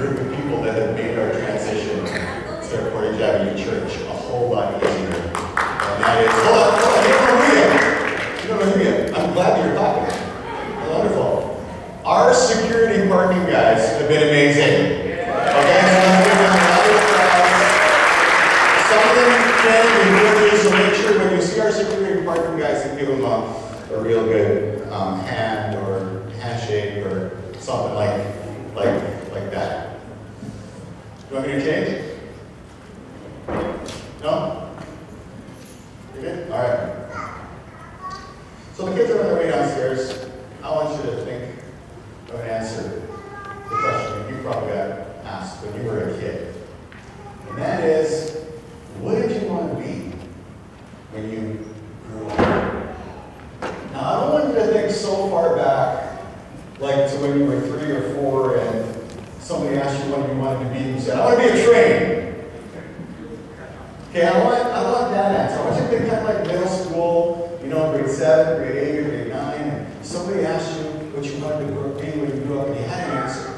group of people that have made our transition to Portage Avenue Church a whole lot easier. And that is, hold on, Maria. I'm glad you're talking. Wonderful. Our security parking guys have been amazing. Okay, some of them can be really, so make sure when you see our security parking guys, you give them a real good hand or handshake or something like that. You want me to change? No? You good? All right. So the kids are on their way downstairs. I want you to think of an answer to the question that you probably got asked when you were a kid. And that is, what did you want to be when you grew up? Now, I don't want you to think so far back, like to when you were 3 or 4 and somebody asked you what you wanted to be and you said, I want to be a train. Okay, I want that answer. I want you to think kind of like middle school, you know, grade 7, grade 8, grade 9, and somebody asked you what you wanted to be when you grew up and you had an answer.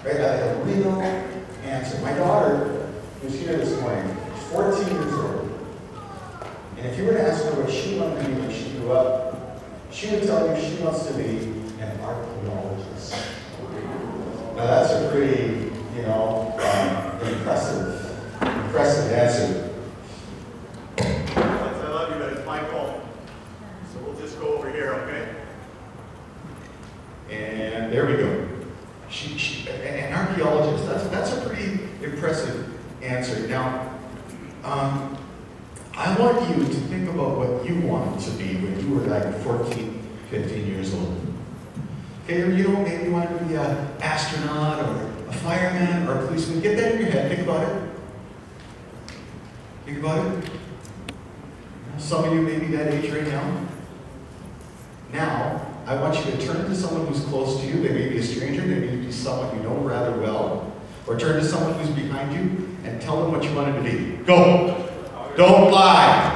Right? I had a real answer. My daughter, who's here this morning, is 14 years old. And if you were to ask her what she wanted to be when she grew up, she would tell you she wants to be an archaeologist. Now that's a pretty, you know, impressive answer. I love you, but it's my fault. So we'll just go over here, okay? And there we go. An archaeologist, that's a pretty impressive answer. Now, I want you to think about what you wanted to be when you were like 14, 15 years old. Okay, or you know, maybe you wanted to be an astronaut or a fireman or a policeman. Get that in your head, think about it. Think about it. Some of you may be that age right now. Now, I want you to turn to someone who's close to you. They may be a stranger, they may be someone you know rather well. Or turn to someone who's behind you and tell them what you wanted to be. Go! Don't lie!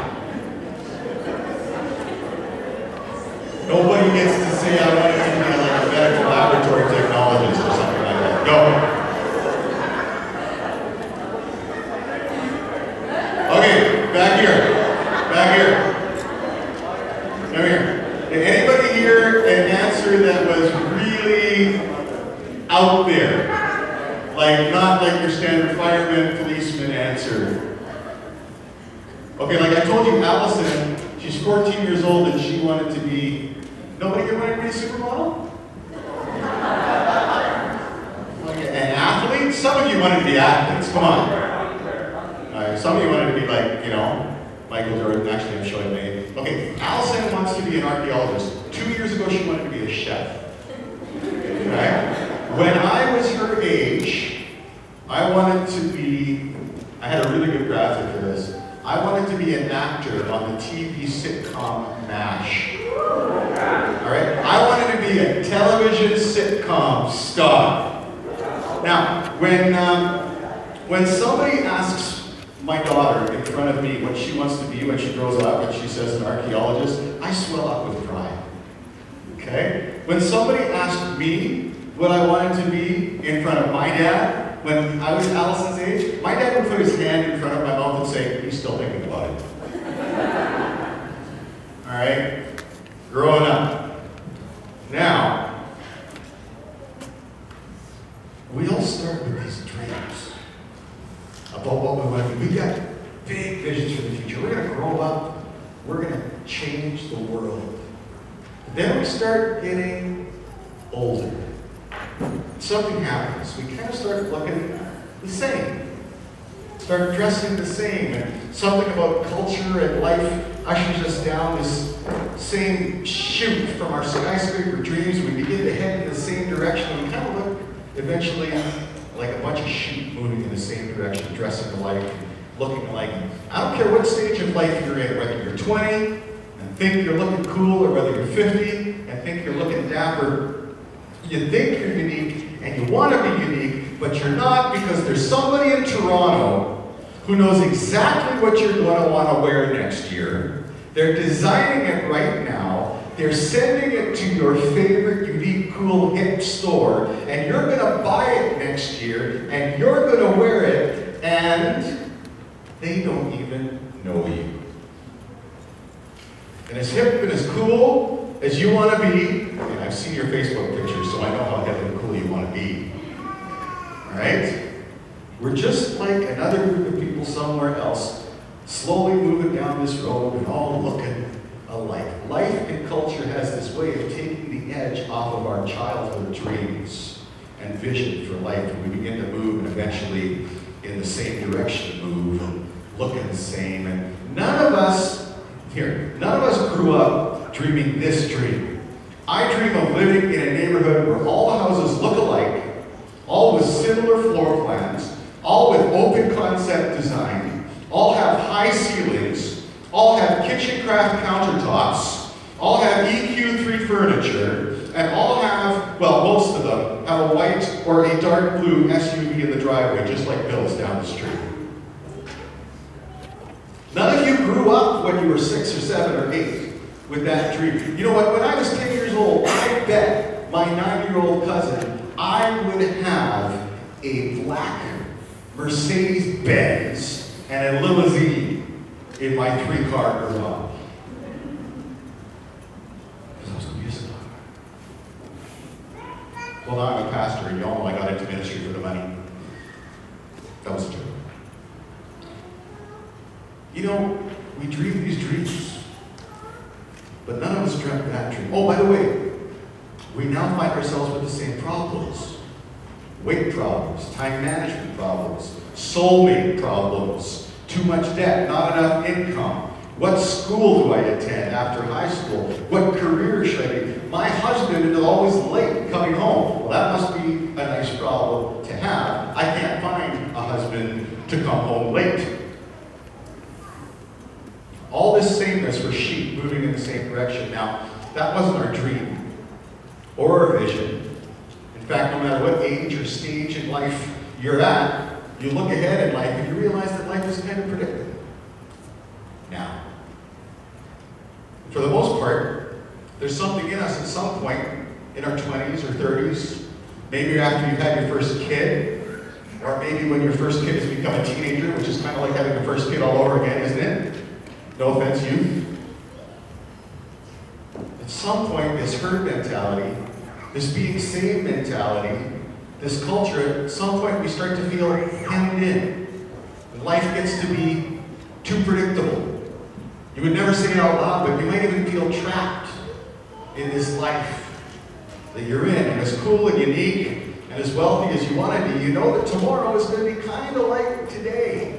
Nobody gets to say I wanted to be like a medical laboratory technologist or something like that. Go! Okay, back here. Back here. Come here. Did anybody hear an answer that was really out there? Like, not like your standard fireman, policeman answer. Okay, like I told you, Allison, she's 14 years old and she wanted to be, nobody here wanted to be a supermodel? Like an athlete? Some of you wanted to be athletes, come on. Some of you wanted to be like, you know, Michael Jordan. Actually, I'm showing me. Okay, Allison wants to be an archaeologist. 2 years ago, she wanted to be a chef. Right? When I was her age, I wanted to be, I had a really good graphic for this. I wanted to be an actor on the TV sitcom MASH. All right? I wanted to be a television sitcom star. Now, when somebody asks my daughter in front of me what she wants to be when she grows up and she says an archaeologist, I swell up with pride. Okay? When somebody asked me what I wanted to be in front of my dad, when I was Allison's age, my dad would put his hand in front of my mouth and say, he's still thinking about it. All right? Growing up. Now, we all start with these dreams about what we want to be. We got big visions for the future. We're going to grow up. We're going to change the world. Then we start getting older. Something happens. We kind of start looking the same. Start dressing the same. And something about culture and life ushers us down this same chute from our skyscraper dreams. We begin to head in the same direction. And we kind of look eventually like a bunch of sheep moving in the same direction, dressing alike, looking alike. I don't care what stage of life you're in, whether you're 20 and think you're looking cool, or whether you're 50 and think you're looking dapper. You think you're unique and you want to be unique, but you're not, because there's somebody in Toronto who knows exactly what you're going to want to wear next year. They're designing it right now. They're sending it to your favorite, unique, cool, hip store, and you're going to buy it next year, and you're going to wear it, and they don't even know you. And as hip and as cool as you want to be, and I've seen your Facebook pictures, so I know how hip and cool you want to be. All right? We're just like another group of people somewhere else, slowly moving down this road and all looking alike. Life and culture has this way of taking the edge off of our childhood dreams and vision for life, and we begin to move and eventually in the same direction move and looking the same. And none of us grew up dreaming this dream. I dream of living in a neighborhood where all the houses look alike, all with similar floor plans, all with open concept design, all have high ceilings, all have kitchen craft countertops, all have EQ3 furniture, and all have, well, most of them have a white or a dark blue SUV in the driveway, just like Bill's down the street. None of you grew up when you were 6 or 7 or 8 with that dream. You know what, when I was 10 years old, I bet my 9-year-old cousin I would have a black Mercedes-Benz and a limousine in my 3-car garage. Because I was going to be a star. Well, now I'm a pastor, and you all know I got into ministry for the money. That was a joke. You know, we dream these dreams, but none of us dreamt that dream. Oh, by the way, we now find ourselves with the same problems. Weight problems, time management problems, soulmate problems, too much debt, not enough income. What school do I attend after high school? What career should I be? My husband is always late coming home. Well, that must be a nice problem to have. I can't find a husband to come home late. All this sameness, we're sheep moving in the same direction. Now, that wasn't our dream or our vision. In fact, no matter what age or stage in life you're at, you look ahead in life and you realize that life is kind of predictable. Now, for the most part, there's something in us at some point in our 20s or 30s, maybe after you've had your first kid, or maybe when your first kid has become a teenager, which is kind of like having a first kid all over again, isn't it? No offense, youth. At some point, this herd mentality, this being saved mentality, this culture, at some point we start to feel hemmed in. And life gets to be too predictable. You would never say it out loud, but you might even feel trapped in this life that you're in. And as cool and unique and as wealthy as you want to be, you know that tomorrow is going to be kind of like today.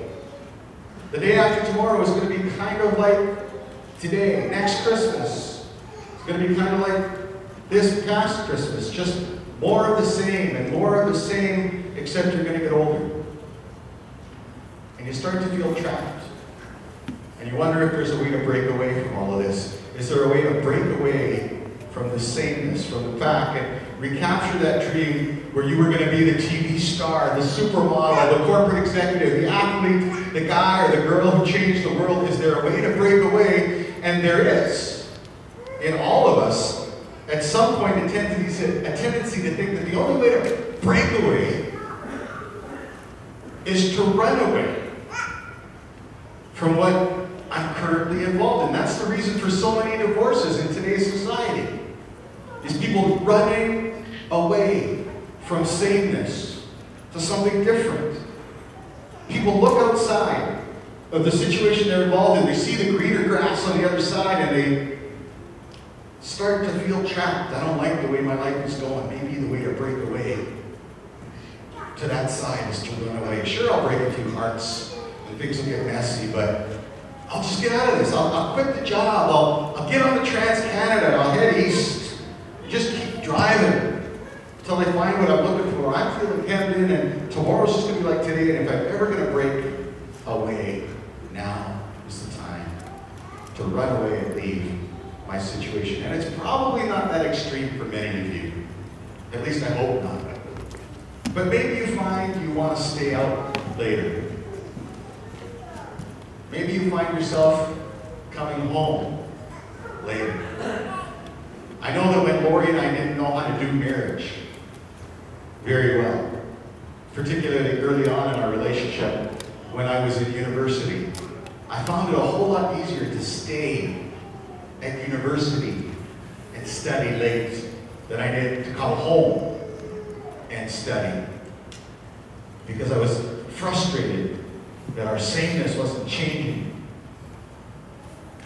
The day after tomorrow is going to be kind of like today. Next Christmas is going to be kind of like this past Christmas. Just more of the same and more of the same, except you're going to get older. And you start to feel trapped. And you wonder if there's a way to break away from all of this. Is there a way to break away from the sameness, from the fact, and recapture that dream where you were going to be the TV star, the supermodel, the corporate executive, the athlete, the guy or the girl who changed the world? Is there a way to break away? And there is. In all of us, at some point, a tendency to think that the only way to break away is to run away from what I'm currently involved in. That's the reason for so many divorces in today's society. Is people running away from sameness to something different. People look outside of the situation they're involved in. They see the greener grass on the other side and they start to feel trapped. I don't like the way my life is going. Maybe the way to break away to that side is to run away. Sure, I'll break a few hearts and things will get messy, but I'll just get out of this. I'll quit the job. I'll get on the Trans-Canada and I'll head east. Just keep driving until I find what I'm looking for. I'm feeling hemmed in, and tomorrow's just going to be like today. And if I'm ever going to break away, now is the time to run away and leave my situation. And it's probably not that extreme for many of you. At least I hope not. But maybe you find you want to stay out later. Maybe you find yourself coming home later. I know that when Lori and I didn't know how to do marriage very well, particularly early on in our relationship when I was in university. I found it a whole lot easier to stay at university and study late than I did to come home and study, because I was frustrated that our sameness wasn't changing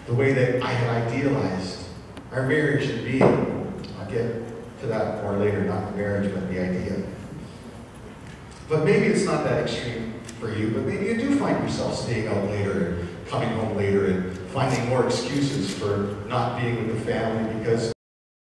the way that I had idealized our marriage should be. I'll get to that more later, not the marriage, but the idea. But maybe it's not that extreme for you, but maybe you do find yourself staying out later and coming home later and finding more excuses for not being with the family because